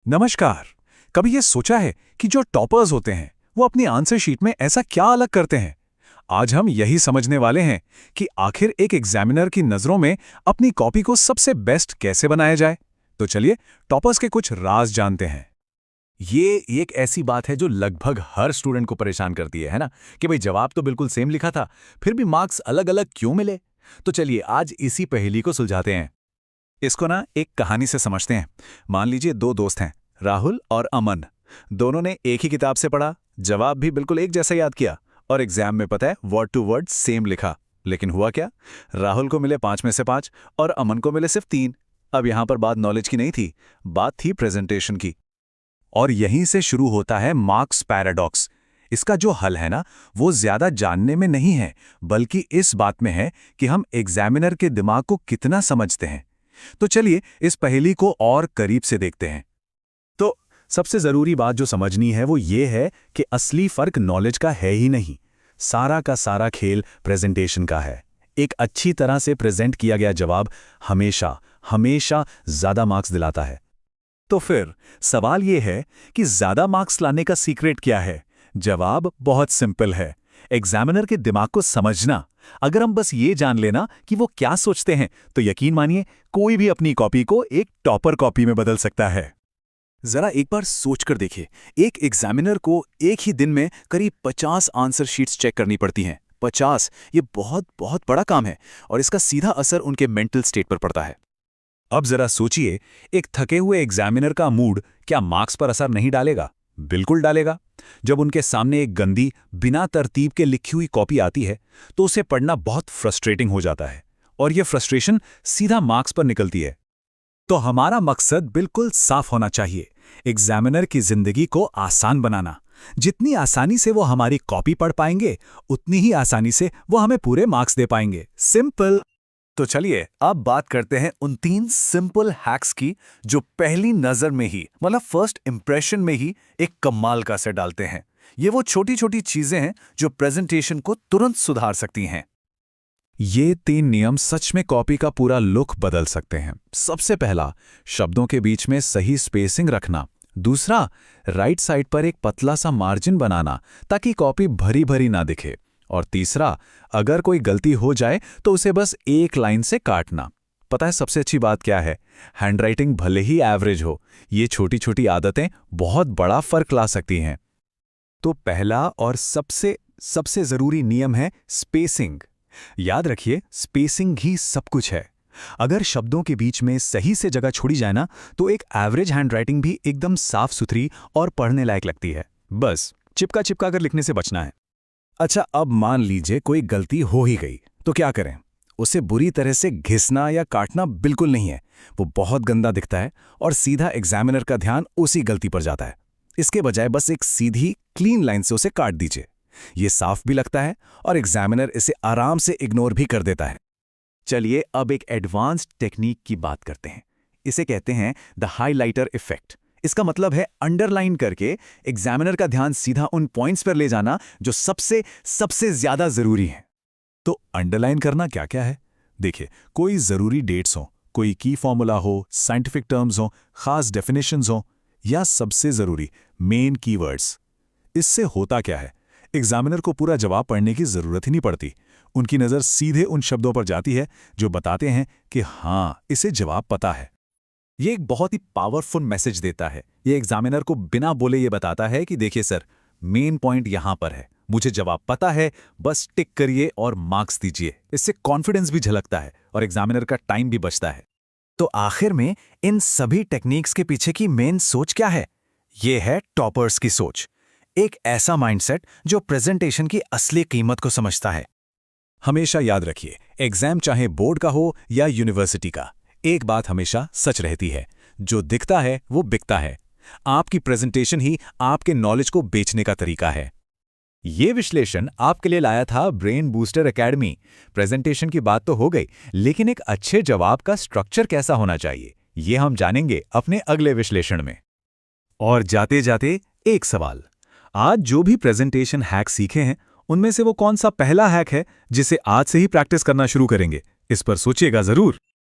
नमस्कार। कभी ये सोचा है कि जो टॉपर्स होते हैं वो अपनी आंसर शीट में ऐसा क्या अलग करते हैं? आज हम यही समझने वाले हैं कि आखिर एक एग्जामिनर की नज़रों में अपनी कॉपी को सबसे बेस्ट कैसे बनाया जाए। तो चलिए टॉपर्स के कुछ राज जानते हैं। ये एक ऐसी बात है जो लगभग हर स्टूडेंट को परेशान करती है ना? कि भाई जवाब तो बिल्कुल सेम लिखा था, फिर भी मार्क्स अलग-अलग क्यों मिले? तो चलिए आज इसी पहेली को सुलझाते हैं। इसको ना एक कहानी से समझते हैं। मान लीजिए दो दोस्त हैं, राहुल और अमन। दोनों ने एक ही किताब से पढ़ा, जवाब भी बिल्कुल एक जैसा याद किया और एग्जाम में पता है वर्ड टू वर्ड सेम लिखा। लेकिन हुआ क्या? राहुल को मिले 5 में से 5 और अमन को मिले सिर्फ 3। अब यहां पर बात नॉलेज की नहीं थी, बात थी प्रेजेंटेशन की। और यहीं से शुरू होता है मार्क्स पैराडॉक्स। इसका जो हल है ना, वो ज्यादा जानने में नहीं है, बल्कि इस बात में है कि हम एग्जामिनर के दिमाग को कितना समझते हैं। तो चलिए इस पहेली को और करीब से देखते हैं। तो सबसे ज़रूरी बात जो समझनी है वो ये है कि असली फ़र्क नॉलेज का है ही नहीं। सारा का सारा खेल प्रेजेंटेशन का है। एक अच्छी तरह से प्रेजेंट किया गया जवाब हमेशा हमेशा ज़्यादा मार्क्स दिलाता है। तो फिर सवाल ये है कि ज़्यादा मार्क्स लाने का सीक्रेट क्या है? जवाब बहुत सिंपल है, एग्जामिनर के दिमाग को समझना। अगर हम बस ये जान लेना कि वो क्या सोचते हैं, तो यकीन मानिए कोई भी अपनी कॉपी को एक टॉपर कॉपी में बदल सकता है। जरा एक बार सोच कर देखिए, एक एग्जामिनर को एक ही दिन में करीब 50 आंसर शीट्स चेक करनी पड़ती हैं। 50! ये बहुत बहुत बड़ा काम है और इसका सीधा असर उनके मेंटल स्टेट पर पड़ता है। अब जरा सोचिए, एक थके हुए एग्जामिनर का मूड क्या मार्क्स पर असर नहीं डालेगा? बिल्कुल डालेगा। जब उनके सामने एक गंदी, बिना तरतीब के लिखी हुई कॉपी आती है, तो उसे पढ़ना बहुत फ्रस्ट्रेटिंग हो जाता है और यह फ्रस्ट्रेशन सीधा मार्क्स पर निकलती है। तो हमारा मकसद बिल्कुल साफ होना चाहिए, एग्जामिनर की जिंदगी को आसान बनाना। जितनी आसानी से वो हमारी कॉपी पढ़ पाएंगे, उतनी ही आसानी से वो हमें पूरे मार्क्स दे पाएंगे। सिंपल। तो चलिए अब बात करते हैं उन 3 सिंपल हैक्स की जो पहली नजर में ही मतलब फर्स्ट इंप्रेशन में ही एक कमाल का असर डालते हैं। ये वो छोटी छोटी चीजें हैं जो प्रेजेंटेशन को तुरंत सुधार सकती हैं। ये 3 नियम सच में कॉपी का पूरा लुक बदल सकते हैं। सबसे पहला, शब्दों के बीच में सही स्पेसिंग रखना। दूसरा, राइट साइड पर एक पतला सा मार्जिन बनाना ताकि कॉपी भरी भरी ना दिखे। और तीसरा, अगर कोई गलती हो जाए तो उसे बस एक लाइन से काटना। पता है सबसे अच्छी बात क्या है? हैंडराइटिंग भले ही एवरेज हो, ये छोटी छोटी आदतें बहुत बड़ा फर्क ला सकती हैं। तो पहला और सबसे सबसे जरूरी नियम है स्पेसिंग। याद रखिए, स्पेसिंग ही सब कुछ है। अगर शब्दों के बीच में सही से जगह छोड़ी जाए ना, तो एक एवरेज हैंडराइटिंग भी एकदम साफ सुथरी और पढ़ने लायक लगती है। बस चिपका चिपका कर लिखने से बचना है। अच्छा, अब मान लीजिए कोई गलती हो ही गई, तो क्या करें? उसे बुरी तरह से घिसना या काटना बिल्कुल नहीं है। वो बहुत गंदा दिखता है और सीधा एग्जामिनर का ध्यान उसी गलती पर जाता है। इसके बजाय बस एक सीधी क्लीन लाइन से उसे काट दीजिए। ये साफ भी लगता है और एग्जामिनर इसे आराम से इग्नोर भी कर देता है। चलिए अब एक एडवांस्ड टेक्निक की बात करते हैं। इसे कहते हैं द हाइलाइटर इफेक्ट। इसका मतलब है अंडरलाइन करके एग्जामिनर का ध्यान सीधा उन पॉइंट्स पर ले जाना जो सबसे सबसे ज्यादा जरूरी हैं। तो अंडरलाइन करना क्या क्या है? देखिए, कोई जरूरी डेट्स हो, कोई की फॉर्मूला हो, साइंटिफिक टर्म्स हो, खास डेफिनेशंस हो, या सबसे जरूरी मेन कीवर्ड्स। इससे होता क्या है, एग्जामिनर को पूरा जवाब पढ़ने की जरूरत ही नहीं पड़ती। उनकी नजर सीधे उन शब्दों पर जाती है जो बताते हैं कि हाँ, इसे जवाब पता है। ये एक बहुत ही पावरफुल मैसेज देता है। ये एग्जामिनर को बिना बोले ये बताता है कि देखिए सर, मेन पॉइंट यहां पर है, मुझे जवाब पता है, बस टिक करिए और मार्क्स दीजिए। इससे कॉन्फिडेंस भी झलकता है और एग्जामिनर का टाइम भी बचता है। तो आखिर में इन सभी टेक्निक्स के पीछे की मेन सोच क्या है? ये है टॉपर्स की सोच। एक ऐसा माइंडसेट जो प्रेजेंटेशन की असली कीमत को समझता है। हमेशा याद रखिए, एग्जाम चाहे बोर्ड का हो या यूनिवर्सिटी का, एक बात हमेशा सच रहती है, जो दिखता है वो बिकता है। आपकी प्रेजेंटेशन ही आपके नॉलेज को बेचने का तरीका है। ये विश्लेषण आपके लिए लाया था ब्रेन बूस्टर एकेडमी। प्रेजेंटेशन की बात तो हो गई, लेकिन एक अच्छे जवाब का स्ट्रक्चर कैसा होना चाहिए, ये हम जानेंगे अपने अगले विश्लेषण में। और जाते जाते एक सवाल, आज जो भी प्रेजेंटेशन हैक सीखे हैं, उनमें से वो कौन सा पहला हैक है जिसे आज से ही प्रैक्टिस करना शुरू करेंगे? इस पर सोचिएगा जरूर।